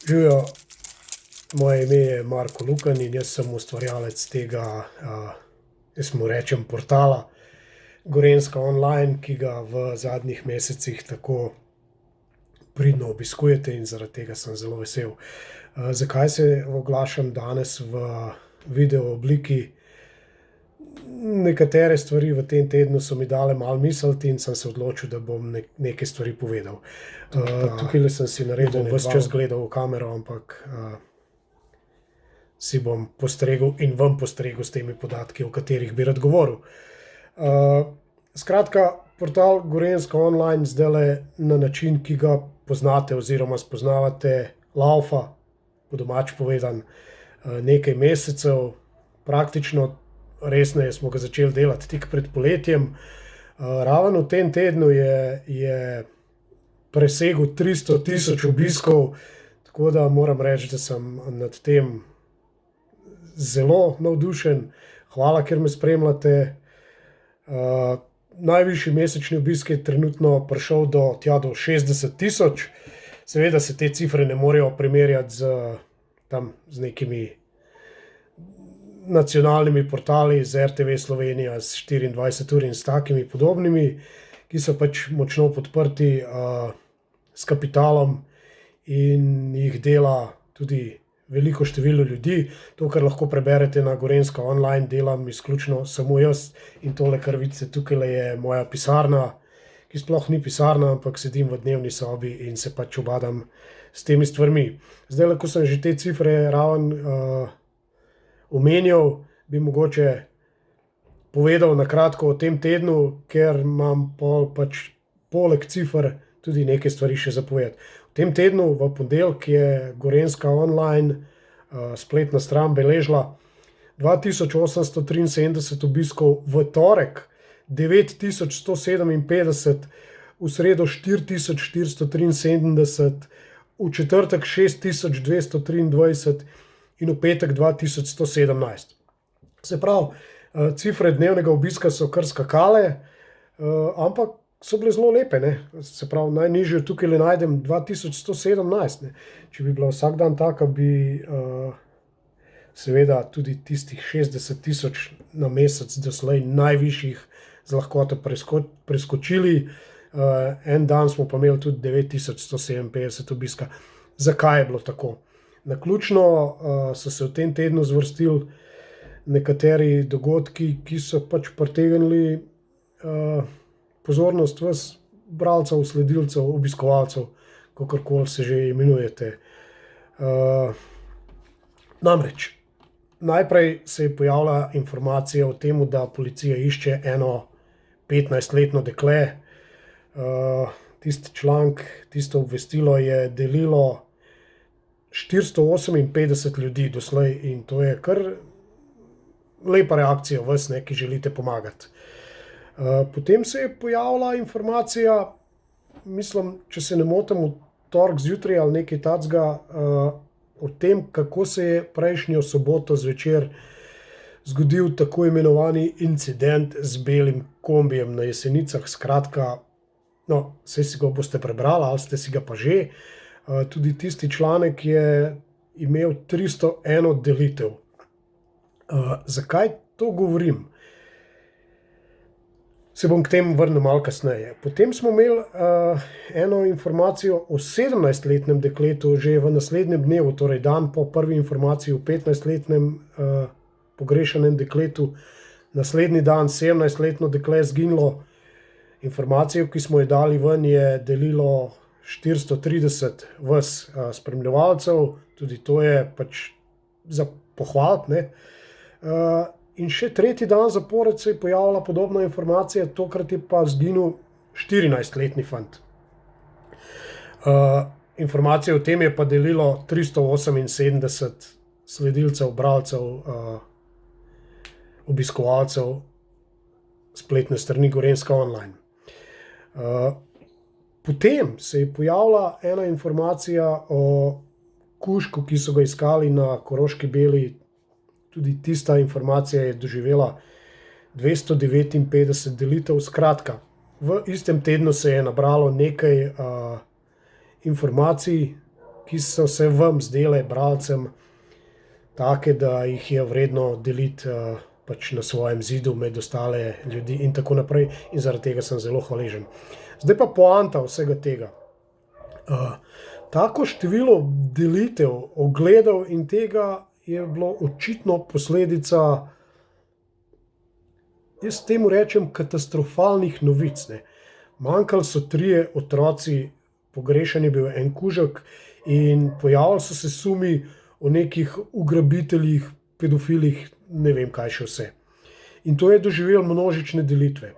Živijo, moje ime je Marko Lukan in jaz sem ustvarjalec tega, jaz mu rečem portala Gorenjska online, ki ga v zadnjih mesecih tako pridno obiskujete in zaradi tega sem zelo vesel. Zakaj se oglašam danes v video obliki? Nekatere stvari v tem tednu so mi dale malo misliti in sem se odločil, da bom nekaj stvari povedal. Tukajle sem si naredil, ves čas gledal v kamero, ampak si bom postregel in vam postregel s temi podatki, o katerih bi rad govoril. Skratka, portal Gorenjska online zdajle na način, ki ga poznate oziroma spoznavate, laufa, po domač povedan, nekaj mesecev. Praktično resneje smo ga začeli delati tik pred poletjem. Ravno v tem tednu je presegel 300.000 obiskov, tako da moram reči, da sem nad tem zelo navdušen. Hvala, ker me spremljate. Najvišji mesečni obisk je trenutno prišel do 60.000. Seveda se te cifre ne morejo primerjati z nekimi nacionalnimi portali, z RTV Slovenija, s 24 ur in s takimi podobnimi, ki so pač močno podprti s kapitalom in jih dela tudi veliko število ljudi. To, kar lahko preberete na Gorenjska online, delam izključno samo jaz in tole, kar vidite tukajle, je moja pisarna, ki sploh ni pisarna, ampak sedim v dnevni sobi in se pač ubadam s temi stvarmi. Zdajle, ko sem že te cifre raven omenjal, bi mogoče povedal na kratko o tem tednu, ker imam pač poleg cifr tudi nekaj stvari še za povedati. V tem tednu, v ponedeljek, je Gorenjska online spletna stran beležila 2873 obiskov, v torek 9157, v sredo 4473, v četrtek 6223 in v petek 2117. Se pravi, cifre dnevnega obiska so kar skakale, ampak so bile zelo lepe, ne. Se pravi, najnižjo tukajle najdem 2117, ne. Če bi bila vsak dan taka, bi seveda tudi tistih 60.000 na mesec doslej najvišjih z lahkoto preskočili. En dan smo pa imeli tudi 9157 obiska. Zakaj je bilo tako? Naključno so se v tem tednu zvrstili nekateri dogodki, ki so pač pritegnili pozornost vas, bralcev, sledilcev, obiskovalcev, kakorkoli se že imenujete. Namreč, najprej se je pojavila informacija o tem, da policija išče eno 15-letno dekle. Tisti članek, tisto obvestilo je delilo 458 ljudi doslej in to je kar lepa reakcija vas, ne, ki želite pomagati. Potem se je pojavila informacija, mislim, če se ne motim, v torek zjutraj ali nekaj takega, o tem, kako se je prejšnjo soboto zvečer zgodil tako imenovani incident z belim kombijem na Jesenicah. Skratka, no, saj si ga boste prebrali ali ste si ga pa že. Tudi tisti članek je imel 301 delitev. Zakaj to govorim? Se bom k temu vrnil malo kasneje. Potem smo imeli eno informacijo o 17-letnem dekletu že v naslednjem dnevu, torej dan po prvi informaciji o 15-letnem pogrešanem dekletu. Naslednji dan 17-letno dekle zginilo. Informacijo, ki smo jo dali ven, je delilo 430 vas spremljevalcev, tudi to je pač za pohvaliti, ne. In še tretji dan zapored se je pojavila podobna informacija, tokrat je pa zginil 14-letni fant. Informacijo o tem je pa delilo 378 sledilcev, bralcev, obiskovalcev spletne strani Gorenjska online. Potem se je pojavila ena informacija o kužku, ki so ga iskali na Koroški Beli. Tudi tista informacija je doživela 259 delitev. Skratka, v istem tednu se je nabralo nekaj informacij, ki so se vam zdele, bralcem, take, da jih je vredno deliti pač na svojem zidu med ostale ljudi in tako naprej. In zaradi tega sem zelo hvaležen. Zdaj pa poanta vsega tega. Tako število delitev, ogledov in tega je bilo očitno posledica, jaz temu rečem, katastrofalnih novic, ne. Manjkali so 3 otroci, pogrešan je bil en kužek in pojavili so se sumi o nekih ugrabiteljih, pedofilih, ne vem kaj še vse. In to je doživelo množične delitve.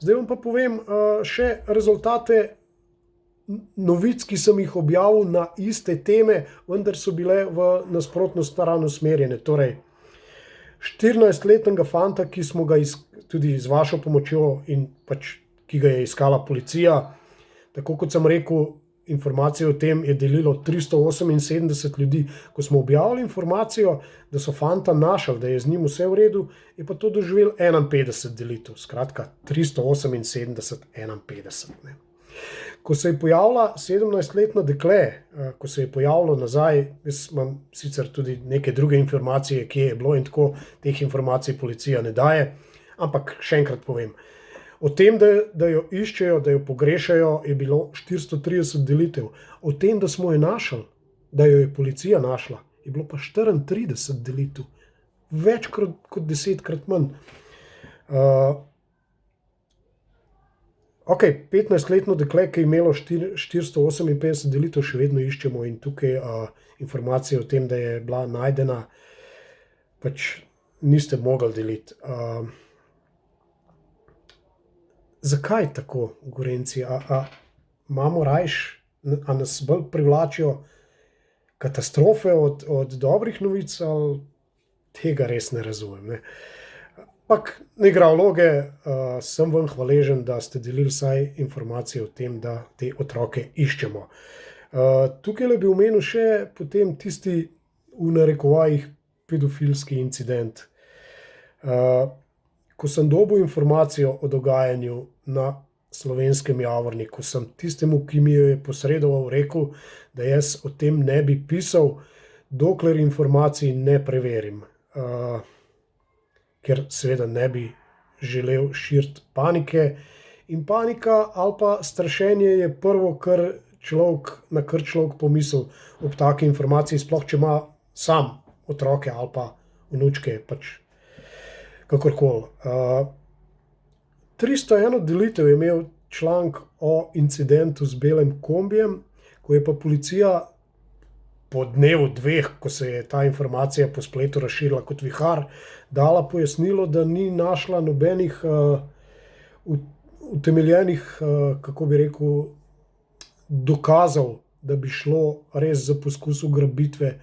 Zdaj vam pa povem še rezultate novic, ki sem jih objavil na iste teme, vendar so bile v nasprotno stran usmerjene. Torej, 14-letnega fanta, ki smo ga tudi z vašo pomočjo in pač, ki ga je iskala policija, tako kot sem rekel, informacije o tem je delilo 378 ljudi. Ko smo objavili informacijo, da so fanta našli, da je z njim vse v redu, je pa to doživel 51 delitev. Skratka, 378, 51. Ne. Ko se je pojavila 17-letna dekle, ko se je pojavilo nazaj, jaz imam sicer tudi neke druge informacije, kje je bilo in tako, teh informacij policija ne daje, ampak še enkrat povem. O tem, da jo iščejo, da jo pogrešajo, je bilo 430 delitev. O tem, da smo jo našli, da jo je policija našla, je bilo pa 34 delitev. Več kot 10-krat manj. Ok, 15-letno dekle, ki je imelo 458 delitev, še vedno iščemo in tukaj informacije o tem, da je bila najdena, pač niste mogli deliti. Zakaj tako, Gorenjci? Imamo rajš, a nas bolj privlačijo katastrofe od dobrih novic, ali tega res ne razumem, ne? Ampak ne igra vloge, sem vam hvaležen, da ste delili vsaj informacije o tem, da te otroke iščemo. Tukaj bi omenil še potem tisti v narekovajih pedofilski incident. Ko sem dobil informacijo o dogajanju na Slovenskem Javorniku, sem tistemu, ki mi jo je posredoval, rekel, da jaz o tem ne bi pisal, dokler informacij ne preverim. Ker seveda ne bi želel širiti panike. In panika ali pa strašenje je prvo, na kar človek pomisli ob taki informaciji, sploh če ima sam otroke ali pa vnučke, pač kakorkoli. 301 delitev je imel članek o incidentu z belim kombijem, ko je pa policija po dnevu 2, ko se je ta informacija po spletu razširila kot vihar, dala pojasnilo, da ni našla nobenih utemeljenih, kako bi rekel, dokazov, da bi šlo res za poskus ugrabitve,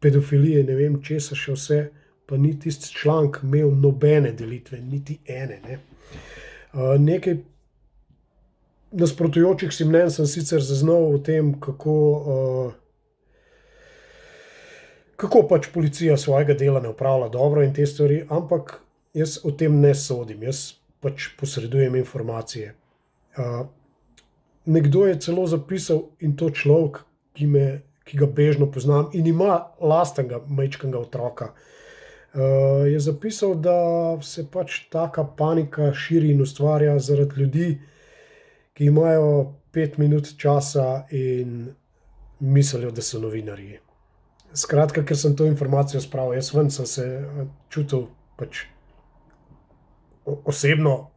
pedofilije, ne vem česa še vse, pa ni tisti članek imel nobene delitve, niti ene, ne. Nekaj nasprotujočih si mnenj sem sicer zaznal o tem, kako pač policija svojega dela ne opravlja dobro in te stvari, ampak jaz o tem ne sodim, jaz pač posredujem informacije. Nekdo je celo zapisal, in to človek, ki ga bežno poznam in ima lastnega majčkega otroka, je zapisal, da se pač taka panika širi in ustvarja zaradi ljudi, ki imajo 5 minut časa in mislijo, da so novinarji. Skratka, ker sem to informacijo spravil, jaz ven sem se čutil pač osebno,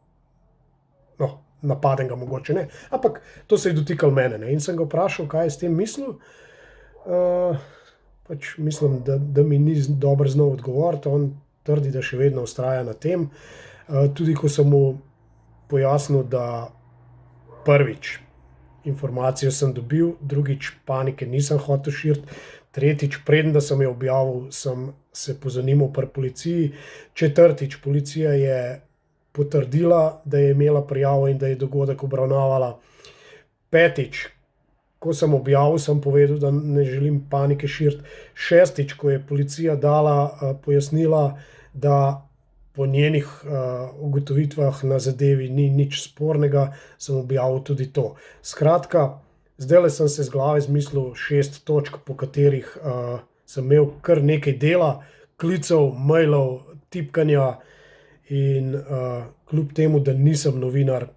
napadenega mogoče ne, ampak to se je dotikalo mene, ne, in sem ga vprašal, kaj je s tem mislil. Pač mislim, da mi ni dobro znal odgovoriti, on trdi, da še vedno vztraja na tem. Tudi ko sem mu pojasnil, da prvič informacijo sem dobil, drugič panike nisem hotel širiti, tretjič, preden da sem jo objavil, sem se pozanimal pri policiji, četrtič, policija je potrdila, da je imela prijavo in da je dogodek obravnavala, petič, ko sem objavil, sem povedal, da ne želim panike širiti, šestič, ko je policija dala pojasnila, da po njenih ugotovitvah na zadevi ni nič spornega, sem objavil tudi to. Skratka, Zdaj sem se z glave zmislil 6 točk, po katerih sem imel kar nekaj dela, klicev, mailov, tipkanja in kljub temu, da nisem novinar,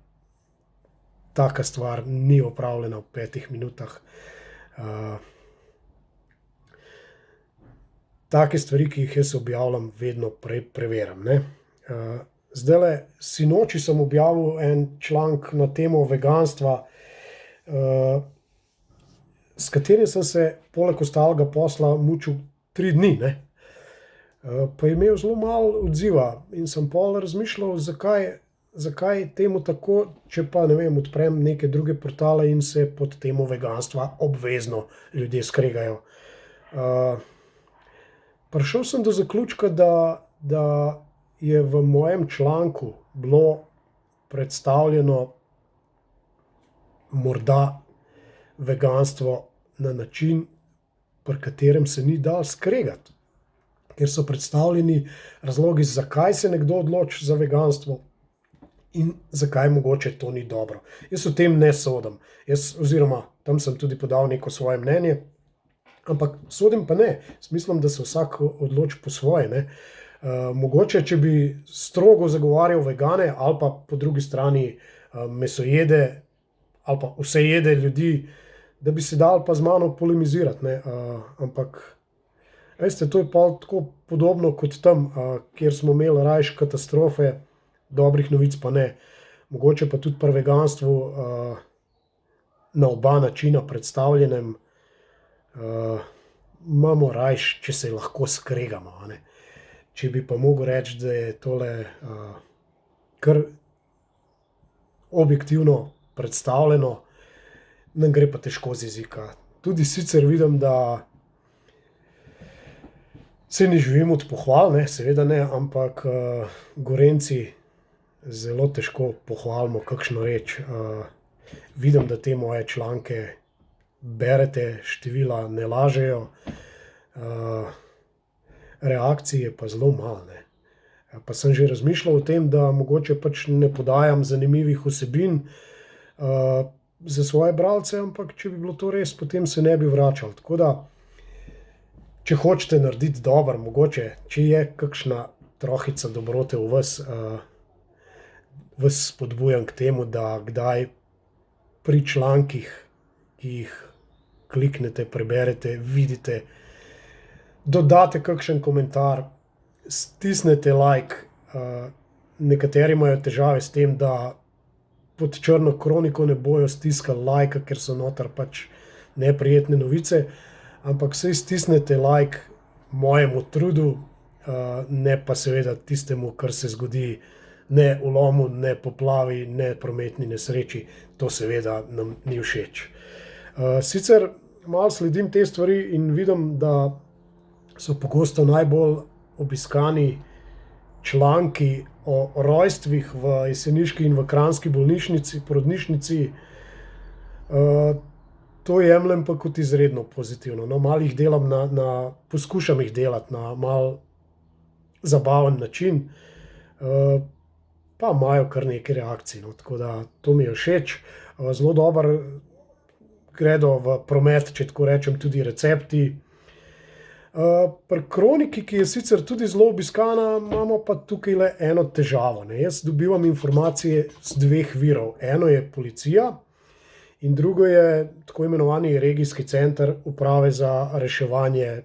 taka stvar ni opravljena v 5 minutah. Take stvari, ki jih jaz objavljam, vedno preverim, ne. Zdajle, sinoči sem objavil en članek na temo veganstva, s katerim sem se poleg ostalega posla mučil 3 dni, ne. Pa je imel zelo malo odziva in sem pol razmišljal, zakaj temu tako, če pa, ne vem, odprem neke druge portale in se pod temo veganstva obvezno ljudje skregajo. Prišel sem do zaključka, da je v mojem članku bilo predstavljeno morda veganstvo na način, pri katerem se ni dalo skregati, ker so predstavljeni razlogi, zakaj se nekdo odloči za veganstvo in zakaj mogoče to ni dobro. Jaz o tem ne sodim. Oziroma, tam sem tudi podal neko svoje mnenje, ampak sodim pa ne. Mislim, da se vsak odloči po svoje, ne. Mogoče, če bi strogo zagovarjal vegane ali pa po drugi strani mesojede ali pa vsejede ljudi, da bi se dalo pa z mano polemizirati, ne. Ampak, veste, to je pa tako podobno kot tam, kjer smo imeli rajši katastrofe, dobrih novic pa ne. Mogoče pa tudi pri veganstvu na oba načina predstavljenem imamo rajši, če se lahko skregamo, a ne. Če bi pa mogel reči, da je tole kar objektivno predstavljeno, nam gre pa težko z jezika. Tudi sicer vidim, da se ne živim od pohval, ne, seveda ne, ampak Gorenjci zelo težko pohvalimo kakšno reč. Vidim, da te moje članke berete, števila ne lažejo, reakcije pa zelo malo, ne. Pa sem že razmišljal o tem, da mogoče pač ne podajam zanimivih vsebin za svoje bralce, ampak če bi bilo to res, potem se ne bi vračal. Tako da, če hočete narediti dobro, mogoče, če je kakšna trohica dobrote v vas, vas spodbujam k temu, da kdaj pri člankih, ki jih kliknete, preberete, vidite, dodate kakšen komentar, stisnete like. Nekateri imajo težave s tem, da pod črno kroniko ne bojo stiskali lajka, ker so noter pač neprijetne novice, ampak saj stisnete like mojemu trudu, ne pa seveda tistemu, kar se zgodi, ne vlomu, ne poplavi, ne prometni nesreči. To seveda nam ni všeč. Sicer malo sledim te stvari in vidim, da so pogosto najbolj obiskani članki o rojstvih v jeseniški in v kranjski porodnišnici. To jemljem pa kot izredno pozitivno. No, malo jih delam poskušam jih delati na malo zabaven način, pa imajo kar nekaj reakcij, no, tako da to mi je všeč. Zelo dobro gredo v promet, če tako rečem, tudi recepti. Pri kroniki, ki je sicer tudi zelo obiskana, imamo pa tukajle eno težavo, ne. Jaz dobivam informacije z 2 virov. Eno je policija in drugo je tako imenovani regijski center Uprave za reševanje,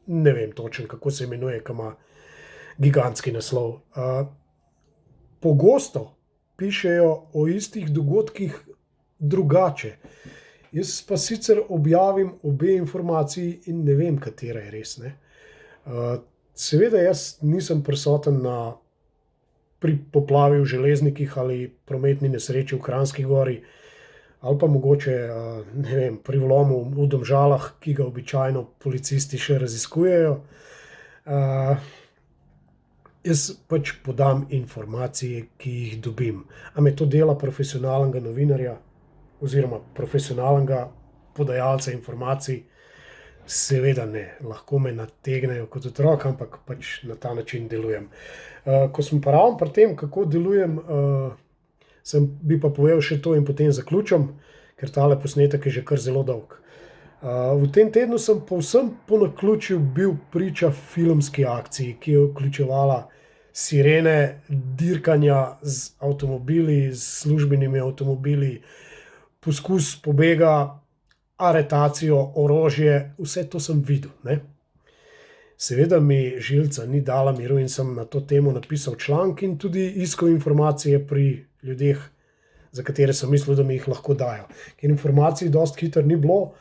ne vem točno, kako se imenuje, ke ima gigantski naslov. Pogosto pišejo o istih dogodkih drugače. Jaz pa sicer objavim obe informaciji in ne vem, katera je res, ne. Seveda jaz nisem prisoten pri poplavi v Železnikih ali prometni nesreči v Kranjski Gori ali pa mogoče, ne vem, pri vlomu v Domžalah, ki ga običajno policisti še raziskujejo. Jaz pač podam informacije, ki jih dobim. A me to dela profesionalnega novinarja oziroma profesionalnega podajalca informacij? Seveda ne. Lahko me nategnejo kot otroka, ampak pač na ta način delujem. Ko sem pa ravno pri tem, kako delujem, bi pa povedal še to in potem zaključim, ker tale posnetek je že kar zelo dolg. V tem tednu sem povsem po naključju bil priča filmski akciji, ki je vključevala sirene, dirkanja z avtomobili, z službenimi avtomobili, poskus pobega, aretacijo, orožje, vse to sem videl, ne. Seveda mi žilca ni dala miru in sem na to temo napisal članek in tudi iskal informacije pri ljudeh, za katere sem mislil, da mi jih lahko dajo. Ker informacij dosti hitro ni bilo,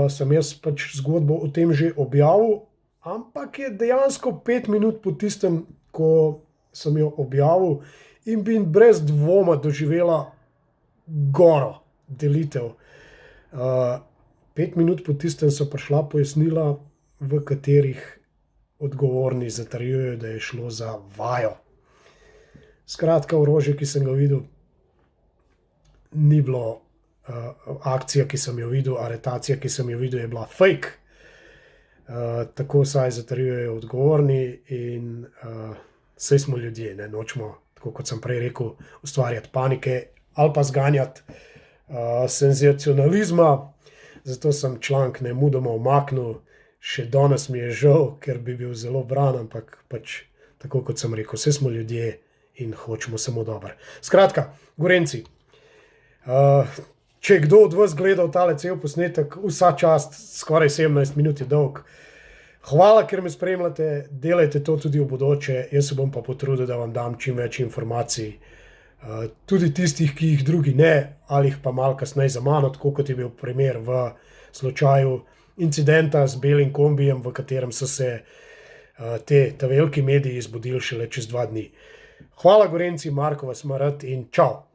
sem jaz pač zgodbo o tem že objavil, ampak je dejansko 5 minut po tistem, ko sem jo objavil in bi brez dvoma doživela goro delitev. 5 minut po tistem so prišla pojasnila, v katerih odgovorni zatrjujejo, da je šlo za vajo. Skratka, orožje, ki sem ga videl, ni bilo akcija, ki sem jo videl, aretacija, ki sem jo videl, je bila fake. Tako vsaj zatrjujejo odgovorni in saj smo ljudje, ne, nočemo, tako kot sem prej rekel, ustvarjati panike ali pa zganjati senzacionalizma. Zato sem članek nemudoma umaknil, še danes mi je žal, ker bi bil zelo bran, ampak pač tako kot sem rekel, saj smo ljudje in hočemo samo dobro. Skratka, Gorenjci, če je kdo od vas gledal tale cel posnetek, vsa čast, skoraj 17 minut je dolg. Hvala, ker me spremljate, delajte to tudi v bodoče, jaz se bom pa potrudil, da vam dam čim več informacij. Tudi tistih, ki jih drugi ne, ali jih pa malo kasneje za mano, tako kot je bil primer v slučaju incidenta z belim kombijem, v katerem so se ta veliki mediji zbudili šele čez 2 dni. Hvala, Gorenjci, Marko vas ima rad in čau!